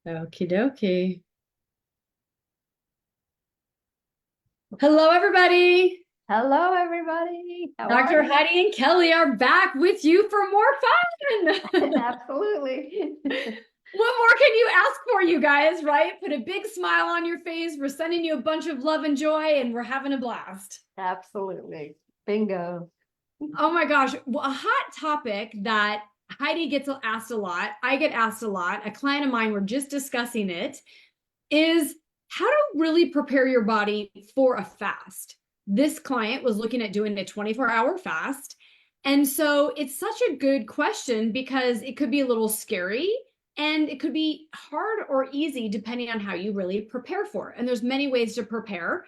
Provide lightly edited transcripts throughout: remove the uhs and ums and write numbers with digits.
Okie dokie. Hello, everybody. Hello, everybody. How are Dr. you? Heidi and Kelly are back with you for more fun. Absolutely. What more can you ask for, you guys, right? Put a big smile on your face. We're sending you a bunch of love and joy, and we're having a blast. Absolutely. Bingo. Oh my gosh. Well, a hot topic that Heidi gets asked a lot, I get asked a lot. A client of mine, we're just discussing it, is how to really prepare your body for a fast. This client was looking at doing a 24-hour fast. And so it's such a good question because it could be a little scary and it could be hard or easy depending on how you really prepare for it. And there's many ways to prepare.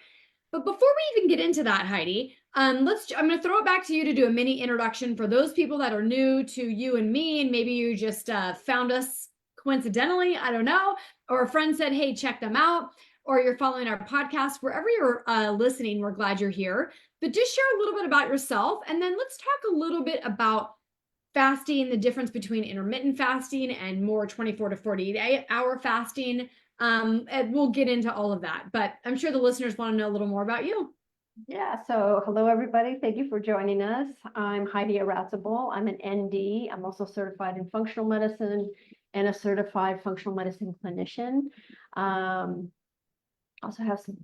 But before we even get into that, Heidi, I'm going to throw it back to you to do a mini introduction for those people that are new to you and me, and maybe you just found us coincidentally, I don't know, or a friend said, hey, check them out, or you're following our podcast, wherever you're listening, we're glad you're here. But just share a little bit about yourself, and then let's talk a little bit about fasting, the difference between intermittent fasting and more 24 to 48 hour fasting. And we'll get into all of that, but I'm sure the listeners want to know a little more about you. Yeah. So hello, everybody. Thank you for joining us. I'm Heidi Aratzable. I'm an ND. I'm also certified in functional medicine and a certified functional medicine clinician. Also have some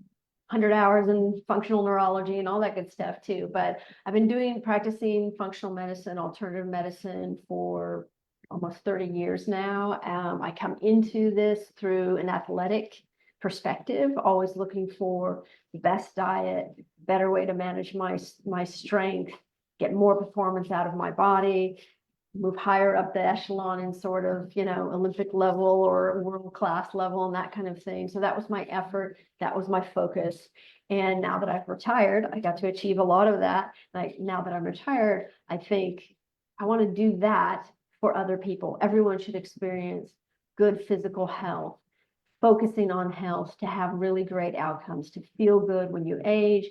100 hours in functional neurology and all that good stuff too. But I've been practicing functional medicine, alternative medicine for almost 30 years now. I come into this through an athletic perspective, always looking for the best diet, better way to manage my strength, get more performance out of my body, move higher up the echelon in sort of, Olympic level or world-class level and that kind of thing. So that was my effort. That was my focus. And now that I've retired, I got to achieve a lot of that. Now that I'm retired, I think I want to do that for other people. Everyone should experience good physical health, focusing on health to have really great outcomes, to feel good when you age.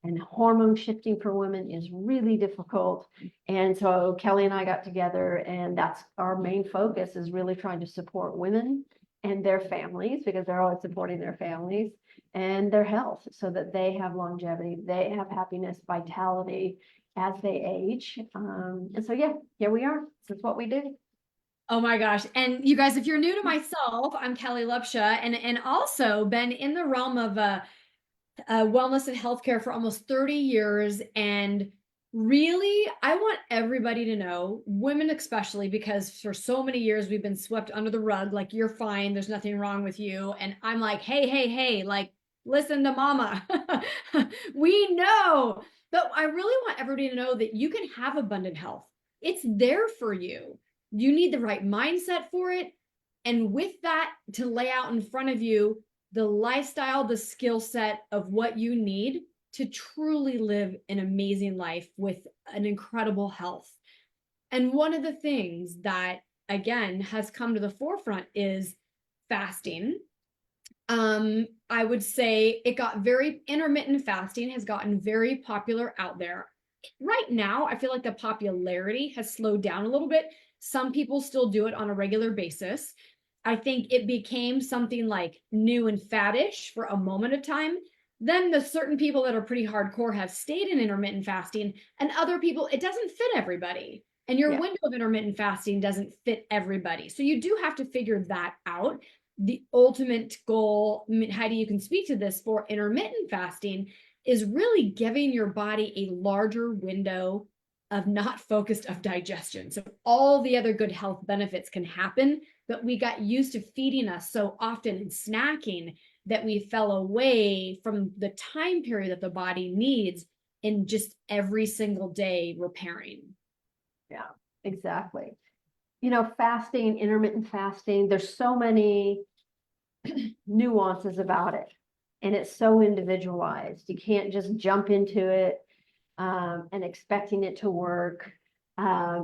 And hormone shifting for women is really difficult. And so Kelly and I got together, and that's our main focus, is really trying to support women and their families, because they're always supporting their families and their health, so that they have longevity, they have happiness, vitality as they age. And so, yeah, here we are. This is what we do. Oh my gosh. And you guys, if you're new to myself, I'm Kellie Lupsha, and also been in the realm of wellness and healthcare for almost 30 years. And really, I want everybody to know, women especially, because for so many years we've been swept under the rug, like, you're fine, there's nothing wrong with you. And I'm like, hey, hey, hey, like, listen to mama. We know. But I really want everybody to know that you can have abundant health. It's there for you. You need the right mindset for it. And with that, to lay out in front of you the lifestyle, the skill set of what you need to truly live an amazing life with an incredible health. And one of the things that, again, has come to the forefront is fasting. I would say intermittent fasting has gotten very popular out there. Right now, I feel like the popularity has slowed down a little bit. Some people still do it on a regular basis. I think it became something like new and faddish for a moment of time. Then the certain people that are pretty hardcore have stayed in intermittent fasting, and other people, it doesn't fit everybody. And your Yeah. window of intermittent fasting doesn't fit everybody. So you do have to figure that out. The ultimate goal, Heidi, you can speak to this, for intermittent fasting is really giving your body a larger window of not focused of digestion. So all the other good health benefits can happen, but we got used to feeding us so often and snacking that we fell away from the time period that the body needs in just every single day repairing. Yeah, exactly. Fasting, intermittent fasting, there's so many nuances about it, and it's so individualized. You can't just jump into it and expecting it to work.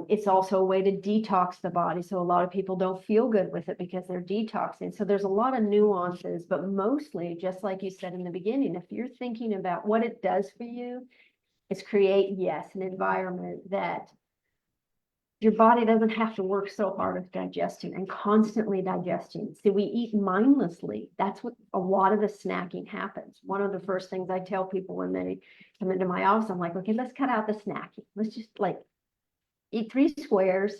It's also a way to detox the body. So a lot of people don't feel good with it because they're detoxing. So there's a lot of nuances, but mostly, just like you said in the beginning, if you're thinking about what it does for you, it's create, yes, an environment that your body doesn't have to work so hard with digesting and constantly digesting. See, we eat mindlessly. That's what a lot of the snacking happens. One of the first things I tell people when they come into my office, I'm like, okay, let's cut out the snacking. Let's just like eat 3 squares,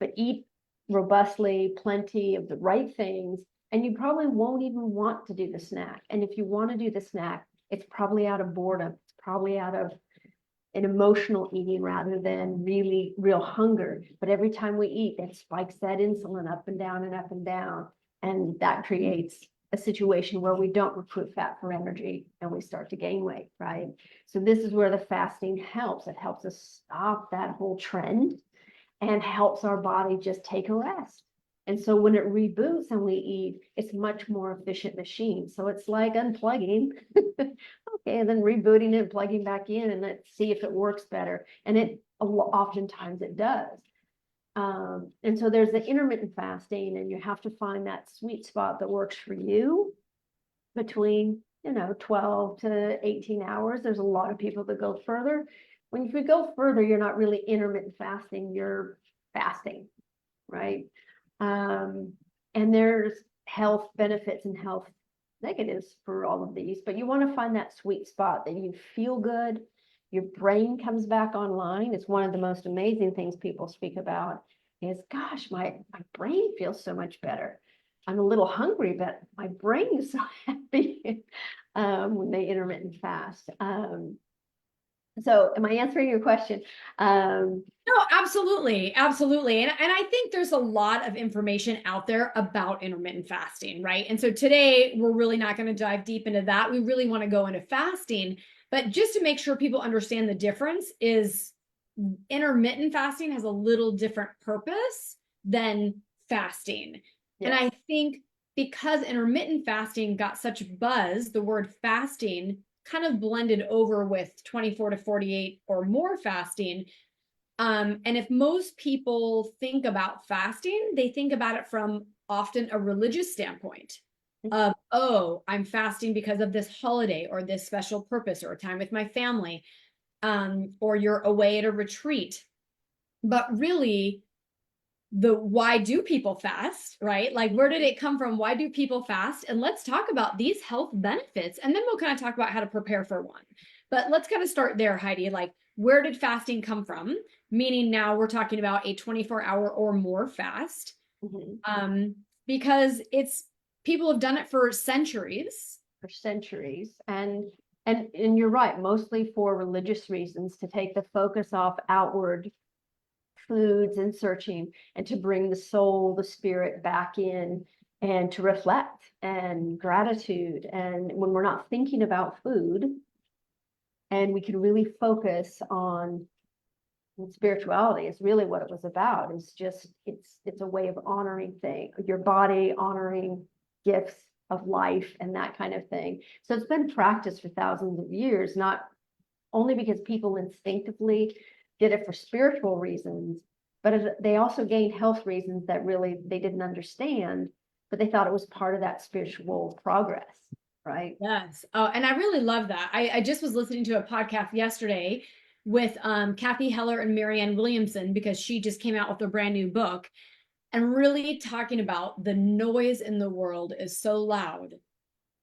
but eat robustly, plenty of the right things. And you probably won't even want to do the snack. And if you want to do the snack, it's probably out of boredom. It's probably out of an emotional eating rather than really real hunger. But every time we eat, it spikes that insulin up and down and up and down. And that creates a situation where we don't recruit fat for energy and we start to gain weight, right? So this is where the fasting helps. It helps us stop that whole trend and helps our body just take a rest. And so when it reboots and we eat, it's much more efficient machine. So it's like unplugging, okay, and then rebooting it, plugging back in, and let's see if it works better. And it oftentimes it does. And so there's the intermittent fasting, and you have to find that sweet spot that works for you between 12 to 18 hours. There's a lot of people that go further. If you go further, you're not really intermittent fasting, you're fasting, right? And there's health benefits and health negatives for all of these, but you want to find that sweet spot that you feel good, your brain comes back online. It's one of the most amazing things people speak about is, gosh, my brain feels so much better. I'm a little hungry, but my brain is so happy when they intermittent fast. So am I answering your question? No, absolutely. Absolutely. And I think there's a lot of information out there about intermittent fasting, right? And so today we're really not going to dive deep into that. We really want to go into fasting, but just to make sure people understand the difference is intermittent fasting has a little different purpose than fasting. Yeah. And I think because intermittent fasting got such buzz, the word fasting kind of blended over with 24 to 48 or more fasting. And if most people think about fasting, they think about it from often a religious standpoint of, oh, I'm fasting because of this holiday or this special purpose or a time with my family, or you're away at a retreat. But really, why do people fast, right? Like, where did it come from? Why do people fast? And let's talk about these health benefits, and then we'll kind of talk about how to prepare for one. But let's kind of start there, Heidi. Like, where did fasting come from? Meaning now we're talking about a 24-hour or more fast, because people have done it for centuries. And you're right, mostly for religious reasons, to take the focus off outward foods and searching, and to bring the soul, the spirit back in, and to reflect and gratitude. And when we're not thinking about food, and we can really focus on spirituality, is really what it was about. Is just it's a way of honoring your body, honoring gifts of life and that kind of thing. So it's been practiced for thousands of years, not only because people instinctively did it for spiritual reasons, but they also gained health reasons that really they didn't understand, but they thought it was part of that spiritual progress, right? Yes. Oh, and I really love that. I just was listening to a podcast yesterday with Kathy Heller and Marianne Williamson, because she just came out with a brand new book and really talking about the noise in the world is so loud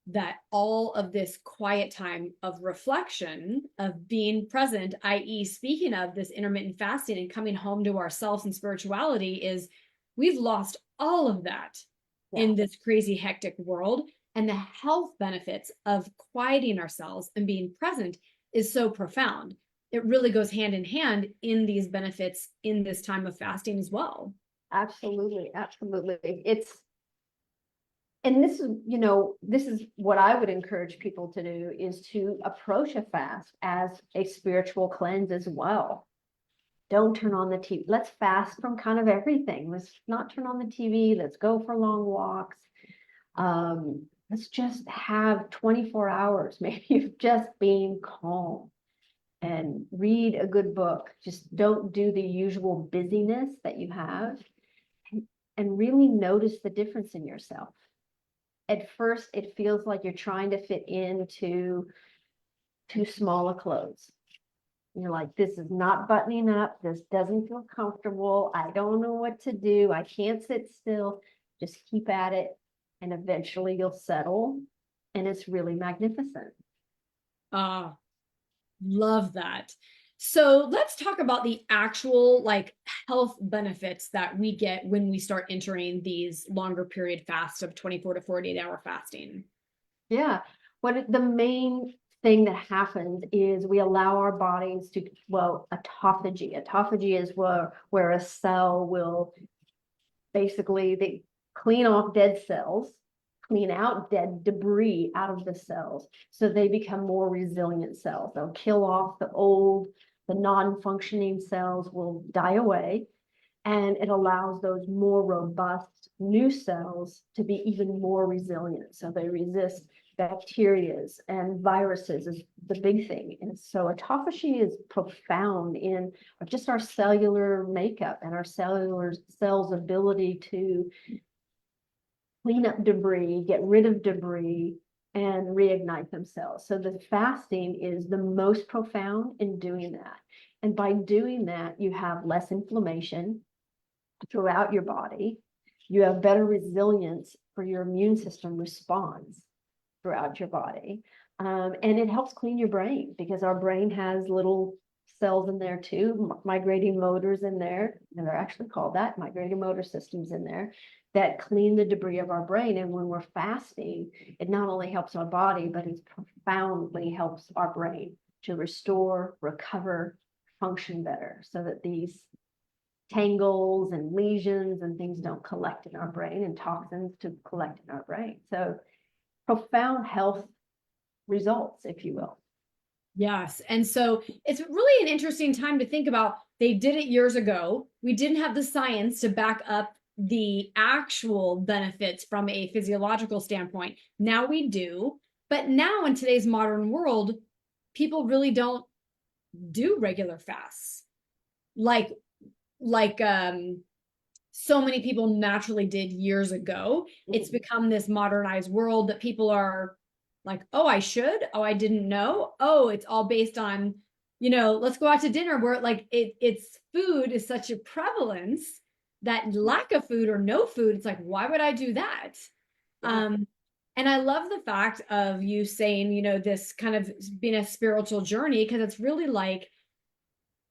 that all of this quiet time of reflection, of being present, i.e., speaking of this intermittent fasting and coming home to ourselves and spirituality, is we've lost all of that in this crazy, hectic world. And the health benefits of quieting ourselves and being present is so profound. It really goes hand in hand in these benefits in this time of fasting as well. Absolutely, absolutely. And this is what I would encourage people to do, is to approach a fast as a spiritual cleanse as well. Don't turn on the TV. Let's fast from kind of everything. Let's not turn on the TV. Let's go for long walks. Let's just have 24 hours, maybe, of just being calm and read a good book. Just don't do the usual busyness that you have, and really notice the difference in yourself. At first, it feels like you're trying to fit into too small a clothes. You're like, this is not buttoning up. This doesn't feel comfortable. I don't know what to do. I can't sit still. Just keep at it. And eventually you'll settle. And it's really magnificent. Ah, love that. So let's talk about the actual like health benefits that we get when we start entering these longer period fasts of 24 to 48-hour fasting. Yeah. The main thing that happens is we allow our bodies to, well, autophagy. Autophagy is where a cell will basically they clean off dead cells, clean out dead debris out of the cells so they become more resilient cells. They'll kill off the non-functioning cells will die away, and it allows those more robust new cells to be even more resilient. So they resist bacterias and viruses is the big thing. And so autophagy is profound in just our cellular makeup and our cellular cells' ability to clean up debris, get rid of debris, and reignite themselves. So the fasting is the most profound in doing that. And by doing that, you have less inflammation throughout your body. You have better resilience for your immune system response throughout your body. And it helps clean your brain because our brain has little cells in there too, migrating motors in there, and they're actually called that, migrating motor systems in there that clean the debris of our brain. And when we're fasting, it not only helps our body, but it profoundly helps our brain to restore, recover, function better so that these tangles and lesions and things don't collect in our brain and toxins to collect in our brain. So profound health results, if you will. Yes. And so it's really an interesting time to think about. They did it years ago. We didn't have the science to back up the actual benefits from a physiological standpoint. Now we do. But now in today's modern world, people really don't do regular fasts like so many people naturally did years ago. It's become this modernized world that people are like, oh, I should. Oh, I didn't know. Oh, it's all based on, let's go out to dinner where like it's food is such a prevalence that lack of food or no food, it's like, why would I do that? Yeah. And I love the fact of you saying, this kind of being a spiritual journey, because it's really like,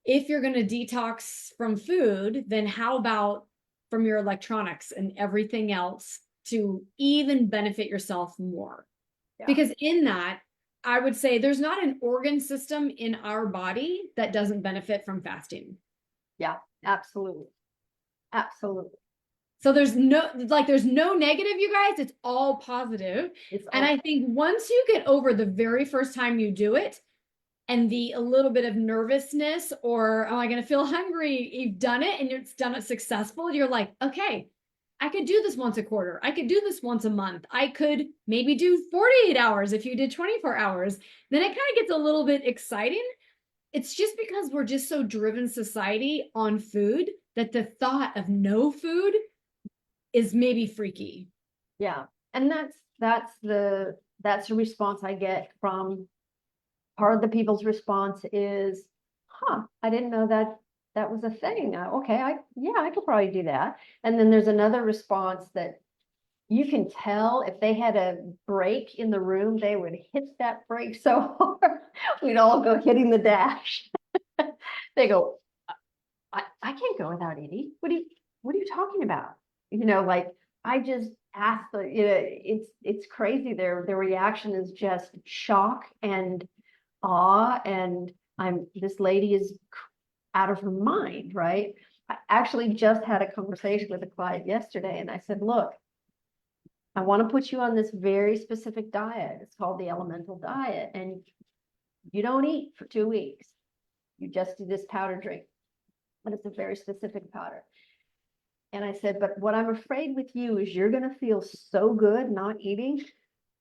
if you're going to detox from food, then how about from your electronics and everything else to even benefit yourself more? Yeah. Because in that, I would say there's not an organ system in our body that doesn't benefit from fasting. Yeah, absolutely. Absolutely. So there's no negative, you guys. It's all positive. It's And all, I think once you get over the very first time you do it, and a little bit of nervousness or am I going to feel hungry? You've done it and it's done it successful. You're like, okay, I could do this once a quarter. I could do this once a month. I could maybe do 48 hours if you did 24 hours. Then it kind of gets a little bit exciting. It's just because we're just so driven society on food that the thought of no food is maybe freaky. yeah. And that's the response I get from part of the people's response is, I didn't know that was a thing. Okay, I could probably do that. And then there's another response that you can tell if they had a break in the room, they would hit that break so hard. We'd all go hitting the dash. They go, I can't go without eating. What are you talking about? Like I just asked it's crazy. Their reaction is just shock and awe, and this lady is out of her mind, right? I actually just had a conversation with a client yesterday, and I said, look, I want to put you on this very specific diet. It's called the elemental diet, and you don't eat for 2 weeks. You just do this powder drink, but it's a very specific powder. And I said, but what I'm afraid with you is you're going to feel so good not eating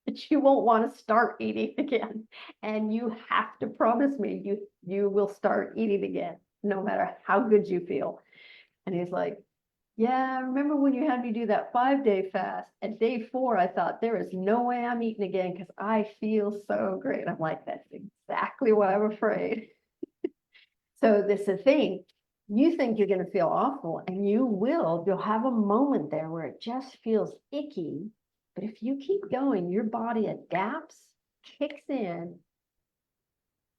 that you won't want to start eating again. And you have to promise me you will start eating again, no matter how good you feel. And he's like, yeah, I remember when you had me do that 5-day fast. At day 4, I thought there is no way I'm eating again because I feel so great. I'm like, that's exactly what I'm afraid. So this is the thing. You think you're going to feel awful, and you will. You'll have a moment there where it just feels icky. But if you keep going, your body adapts, kicks in,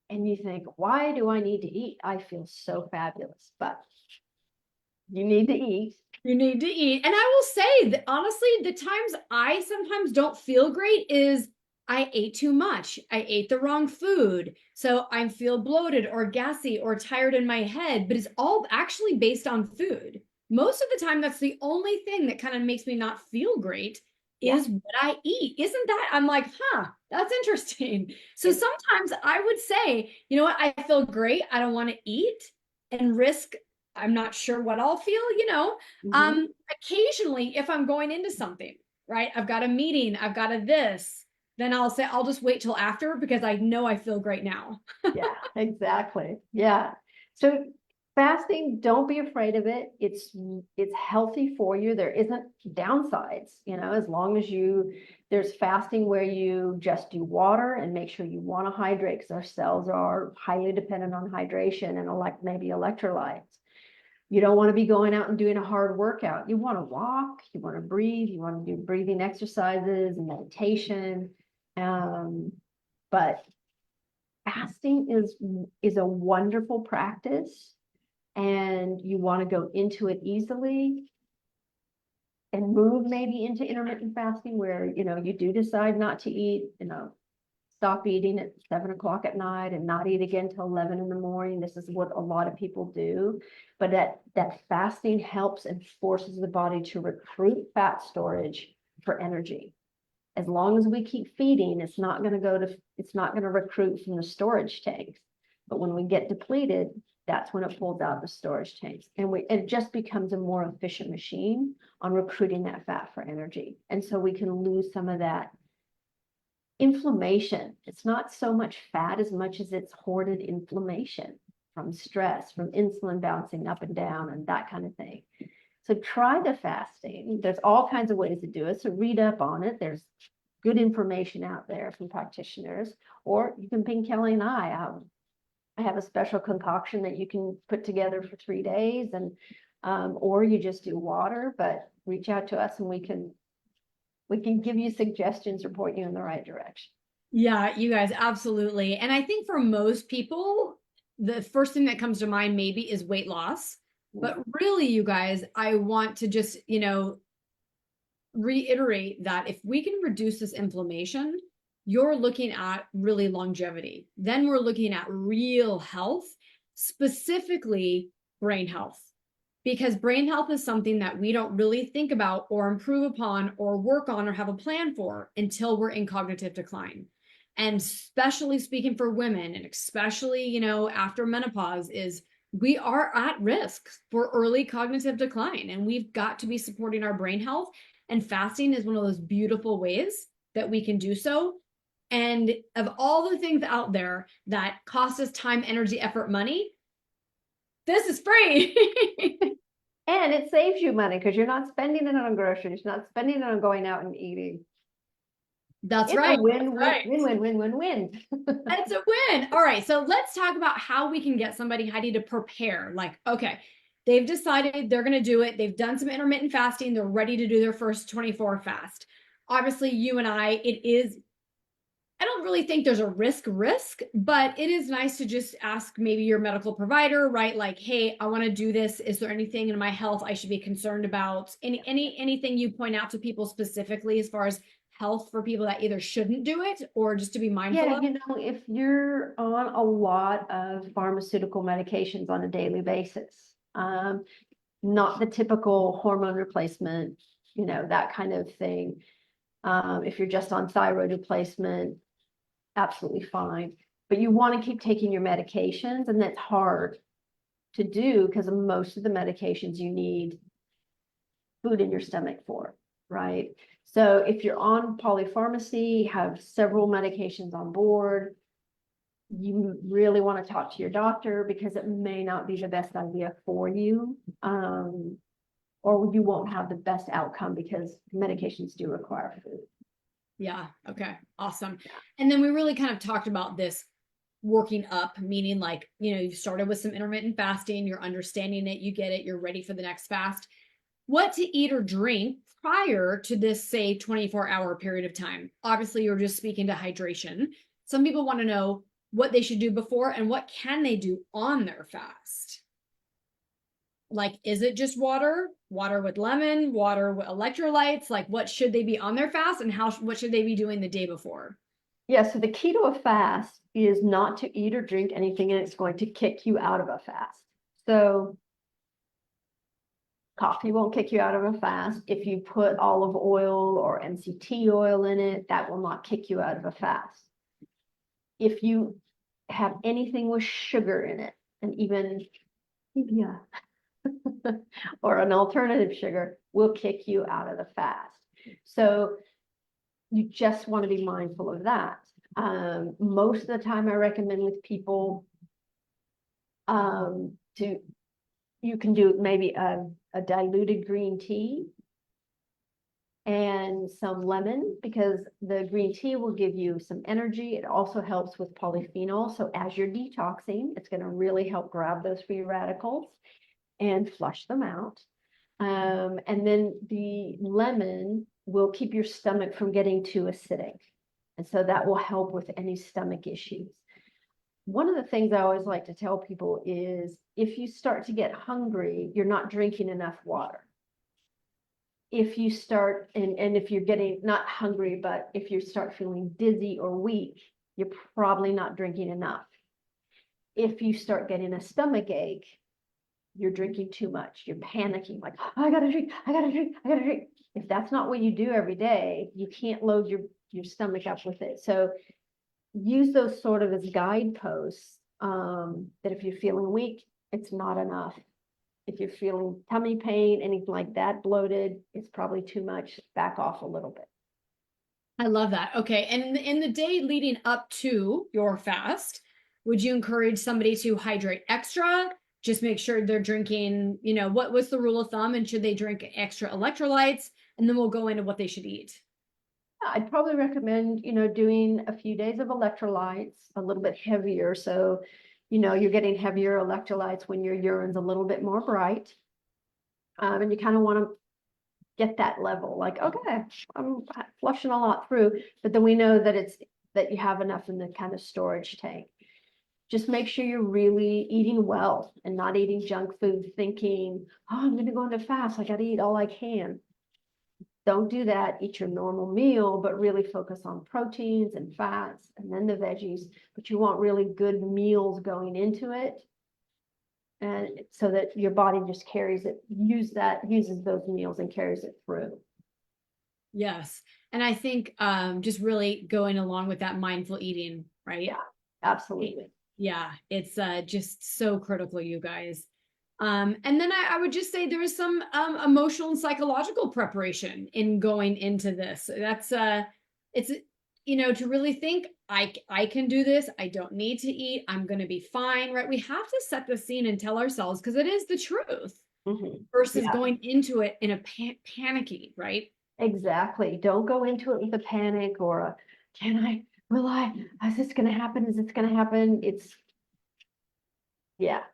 and you think, why do I need to eat? I feel so fabulous. But you need to eat. You need to eat. And I will say that honestly, the times I sometimes don't feel great is I ate too much. I ate the wrong food. So I feel bloated or gassy or tired in my head, but it's all actually based on food. Most of the time, that's the only thing that kind of makes me not feel great Yeah. is what I eat. Isn't that? I'm like, huh, that's interesting. So It's, sometimes I would say, you know what? I feel great. I don't want to eat and risk I'm not sure what I'll feel, mhm. occasionally if I'm going into something, right? I've got a meeting, I've got a this, then I'll say I'll just wait till after because I know I feel great now. Yeah, exactly. Yeah. So fasting, don't be afraid of it. It's healthy for you. There isn't downsides, as long as there's fasting where you just do water and make sure you want to hydrate because our cells are highly dependent on hydration and maybe electrolytes. You don't want to be going out and doing a hard workout. You want to walk, you want to breathe, you want to do breathing exercises and meditation. But fasting is a wonderful practice, and you want to go into it easily and move maybe into intermittent fasting where you do decide not to eat, stop eating at 7 o'clock at night and not eat again till 11 in the morning. This is what a lot of people do, but that fasting helps and forces the body to recruit fat storage for energy. As long as we keep feeding, it's not going to recruit from the storage tanks. But when we get depleted, that's when it pulls out the storage tanks. And it just becomes a more efficient machine on recruiting that fat for energy. And so we can lose some of that inflammation. It's not so much fat as much as it's hoarded inflammation from stress, from insulin bouncing up and down and that kind of thing. So try the fasting. There's all kinds of ways to do it. So read up on it. There's good information out there from practitioners, or you can ping Kellie and I have a special concoction that you can put together for 3 days, and or you just do water. But reach out to us, and we can give you suggestions or point you in the right direction. Yeah, you guys, absolutely. And I think for most people, the first thing that comes to mind maybe is weight loss. But really, you guys, I want to just, reiterate that if we can reduce this inflammation, you're looking at really longevity. Then we're looking at real health, specifically brain health. Because brain health is something that we don't really think about or improve upon or work on or have a plan for until we're in cognitive decline. And especially speaking for women, and especially, after menopause, is we are at risk for early cognitive decline. And we've got to be supporting our brain health. And fasting is one of those beautiful ways that we can do so. And of all the things out there that cost us time, energy, effort, money, this is free. And it saves you money because you're not spending it on groceries, you're not spending it on going out and eating. That's It's a right. win, That's win, right. win, win, win, win, win. It's a win. All right. So let's talk about how we can get somebody, Heidi, to prepare. Like, okay, they've decided they're going to do it. They've done some intermittent fasting. They're ready to do their first 24 fast. Obviously, you and I don't really think there's a risk, but it is nice to just ask maybe your medical provider, right? Like, hey, I want to do this. Is there anything in my health I should be concerned about? Anything you point out to people specifically as far as health for people that either shouldn't do it or just to be mindful Yeah, of? if you're on a lot of pharmaceutical medications on a daily basis, not the typical hormone replacement, that kind of thing. If you're just on thyroid replacement, absolutely fine. But you want to keep taking your medications, and that's hard to do because most of the medications you need food in your stomach for, right? So if you're on polypharmacy, have several medications on board, you really want to talk to your doctor because it may not be the best idea for you. Or you won't have the best outcome because medications do require food. Yeah. Okay. Awesome. And then we really kind of talked about this working up, meaning like, you've started with some intermittent fasting, you're understanding it, you get it, you're ready for the next fast, what to eat or drink prior to this, say, 24-hour period of time. Obviously, you're just speaking to hydration. Some people want to know what they should do before and what can they do on their fast. Like, is it just water with lemon, water with electrolytes? Like, what should they be on their fast, and what should they be doing the day before? Yeah, so the key to a fast is not to eat or drink anything, and it's going to kick you out of a fast. So coffee won't kick you out of a fast. If you put olive oil or MCT oil in it, that will not kick you out of a fast. If you have anything with sugar in it, and even stevia or an alternative sugar, will kick you out of the fast. So you just want to be mindful of that. Most of the time I recommend with people you can do maybe a diluted green tea and some lemon, because the green tea will give you some energy. It also helps with polyphenol. So as you're detoxing, it's going to really help grab those free radicals and flush them out. And then the lemon will keep your stomach from getting too acidic. And so that will help with any stomach issues. One of the things I always like to tell people is if you start to get hungry, you're not drinking enough water. If you start, and if you're getting not hungry, but if you start feeling dizzy or weak, you're probably not drinking enough. If you start getting a stomach ache, you're drinking too much. You're panicking, like, oh, I gotta drink, I gotta drink, I gotta drink. If that's not what you do every day, you can't load your stomach up with it. So use those sort of as guideposts, that if you're feeling weak, it's not enough. If you're feeling tummy pain, anything like that, bloated, it's probably too much. Back off a little bit. I love that. Okay. And in the day leading up to your fast, would you encourage somebody to hydrate extra? Just make sure they're drinking, what's the rule of thumb? And should they drink extra electrolytes? And then we'll go into what they should eat. I'd probably recommend, doing a few days of electrolytes, a little bit heavier. So, you're getting heavier electrolytes when your urine's a little bit more bright. And you kind of want to get that level, like, okay, I'm flushing a lot through, but then we know that you have enough in the kind of storage tank. Just make sure you're really eating well and not eating junk food, thinking, oh, I'm going to go into fast, I got to eat all I can. Don't do that. Eat your normal meal, but really focus on proteins and fats and then the veggies. But you want really good meals going into it. And so that your body just carries it, uses those meals and carries it through. Yes. And I think just really going along with that mindful eating, right? Yeah, absolutely. Yeah, it's just so critical, you guys. And then I would just say there is some emotional and psychological preparation in going into this. That's it's to really think I can do this. I don't need to eat. I'm going to be fine, right? We have to set the scene and tell ourselves, because it is the truth, versus going into it in a panicky, right? Exactly. Don't go into it with a panic or a, will I, is this going to happen? Is this going to happen?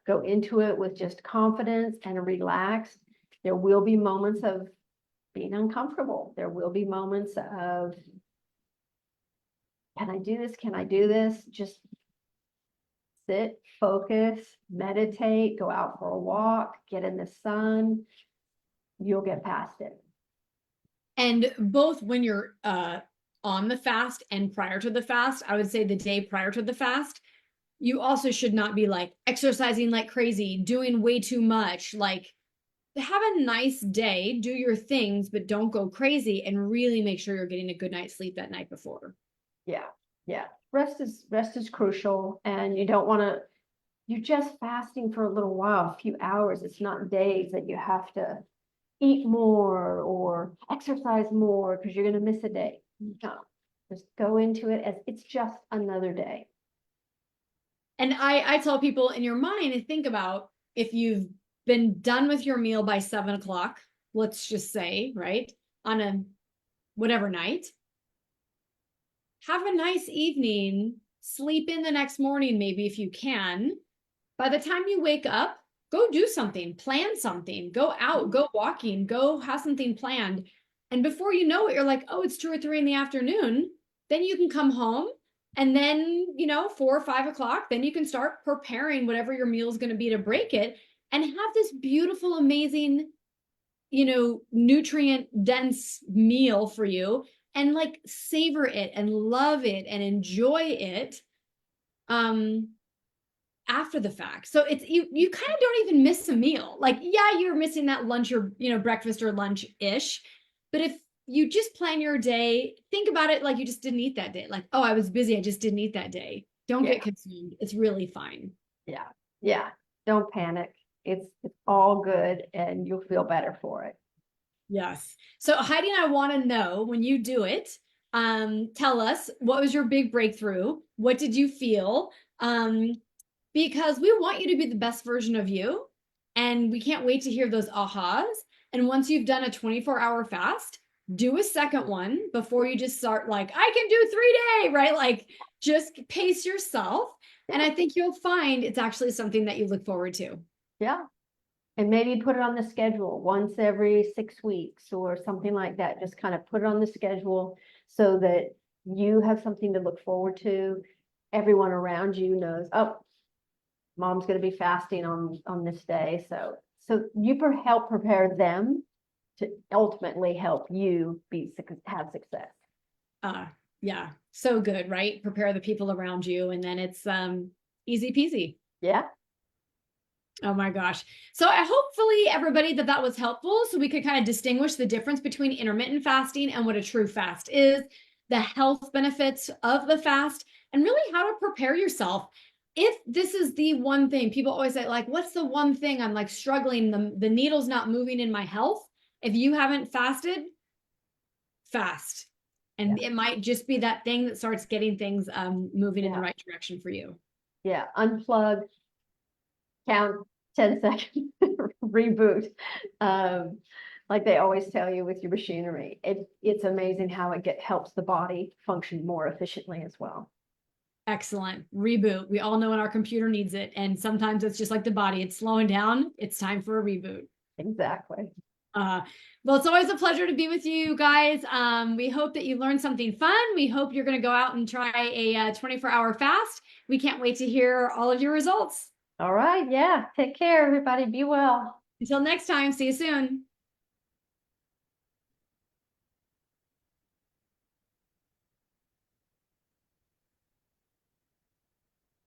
Go into it with just confidence and relaxed. There will be moments of being uncomfortable. There will be moments of, can I do this? Can I do this? Just sit, focus, meditate, go out for a walk, get in the sun. You'll get past it. And both when you're on the fast and prior to the fast, I would say the day prior to the fast, you also should not be like exercising like crazy, doing way too much. Like, have a nice day, do your things, but don't go crazy, and really make sure you're getting a good night's sleep that night before. Yeah. Rest is crucial, and you don't want to, you're just fasting for a little while, a few hours. It's not days that you have to eat more or exercise more because you're going to miss a day. No, just go into it as it's just another day. And I tell people, in your mind, think about if you've been done with your meal by 7 o'clock, let's just say, right, on a whatever night, have a nice evening sleep in the next morning, maybe if you can. By the time you wake up, go do something, plan something, go out, go walking, go have something planned. And before you know it, you're like, oh, it's 2 or 3 in the afternoon. Then you can come home. And then, 4 or 5 o'clock, then you can start preparing whatever your meal is going to be to break it and have this beautiful, amazing, nutrient dense meal for you and like savor it and love it and enjoy it. After the fact. So it's you kind of don't even miss a meal. Like, yeah, you're missing that lunch or breakfast or lunch-ish. But if you just plan your day, think about it like you just didn't eat that day. Like, oh, I was busy, I just didn't eat that day. Don't Yeah. get consumed. It's really fine. Yeah. Yeah. Don't panic. It's all good and you'll feel better for it. Yes. So Heidi and I want to know when you do it, tell us what was your big breakthrough? What did you feel? Because we want you to be the best version of you. And we can't wait to hear those ahas. And once you've done a 24-hour fast, do a second one before you just start like, I can do 3 day, right? Like just pace yourself. And I think you'll find it's actually something that you look forward to. Yeah. And maybe put it on the schedule once every 6 weeks or something like that. Just kind of put it on the schedule so that you have something to look forward to. Everyone around you knows, oh, mom's going to be fasting on this day. So you help prepare them to ultimately help you have success. Yeah, so good, right? Prepare the people around you, and then it's easy peasy. Yeah. Oh my gosh. So I hopefully everybody that was helpful so we could kind of distinguish the difference between intermittent fasting and what a true fast is, the health benefits of the fast, and really how to prepare yourself. If this is the one thing people always say, like, what's the one thing I'm like struggling, the needle's not moving in my health. If you haven't fasted, fast. And it might just be that thing that starts getting things moving in the right direction for you. Yeah. Unplug, count 10 seconds, reboot. Like they always tell you with your machinery, it's amazing how it helps the body function more efficiently as well. Excellent. Reboot. We all know when our computer needs it. And sometimes it's just like the body, it's slowing down. It's time for a reboot. Exactly. Well, it's always a pleasure to be with you guys. We hope that you learned something fun. We hope you're going to go out and try a 24-hour fast. We can't wait to hear all of your results. All right. Yeah. Take care, everybody. Be well. Until next time, see you soon.